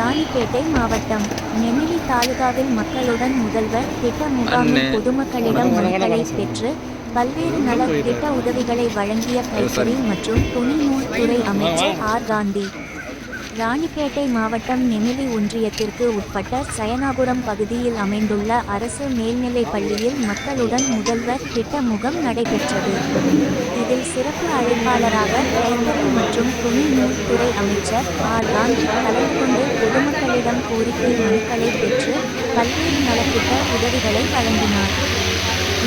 ராணிப்பேட்டை மாவட்டம் நெமிலி தாலுகாவில் மக்களுடன் முதல்வர் திட்ட முகாமில் பொதுமக்களிடம் மனுக்களை பெற்று பல்வேறு நல திட்ட உதவிகளை வழங்கிய கைத்தறி மற்றும் துணிநூல் துறை அமைச்சர் ஆர் காந்தி. ராணிப்பேட்டை மாவட்டம் நெமிலி ஒன்றியத்திற்கு உட்பட்ட சயனாபுரம் பகுதியில் அமைந்துள்ள அரசு மேல்நிலைப் பள்ளியில் மக்களுடன் முதல்வர் திட்ட முகாம் நடைபெற்றது. இதில் சிறப்பு அழைப்பாளராக கைத்தறி மற்றும் துணிநூல் துறை அமைச்சர் ஆர் காந்தி கலந்து கொண்டு பொதுமக்களிடம் கோரிக்கை மனுக்களை பெற்று பல்வேறு நலத்திட்ட உதவிகளை வழங்கினார்.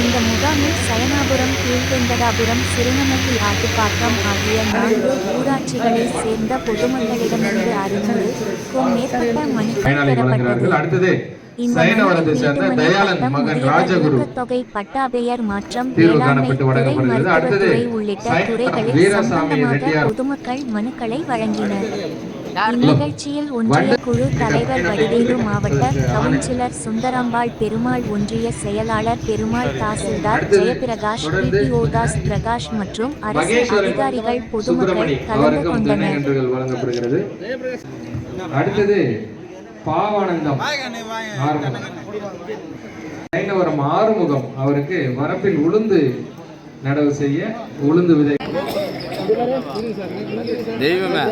இந்த முகாமில் சயனாபுரம், கீழ்வெங்கடாபுரம், சிறுநமட்டி, ஆட்டுப்பாக்கம் ஆகிய 4 ஊராட்சிகளை சேர்ந்த பொதுமக்களிடமிருந்து 600க்கும் மேற்பட்ட மனுக்கள் பெறப்பட்டது. தொகை, பட்டா பெயர் மாற்றம், வேளாண்மை துறை, மருத்துவத்துறை உள்ளிட்ட துறைகளில் சம்பந்தமாக பொதுமக்கள் மனுக்களை வழங்கினர். இந்நிகழ்ச்சியில் ஒன்றிய குழு தலைவர் வடிவேலு, மாவட்ட கவுன்சிலர் சுந்தராம்பாள் பெருமாள், ஒன்றிய செயலாளர் பெருமாள், தாசில்தார் ஜெயபிரகாஷ், பிடிஓ தாஸ் பிரகாஷ் மற்றும் அரசு அதிகாரிகள் பொதுமக்கள் கலந்து கொண்டனர். அடுத்தது பாவானந்தம் ஆறுமுகம் அவருக்கு வரப்பில் உளுந்து நடவு செய்ய உளுந்து விதை. தெய்வமே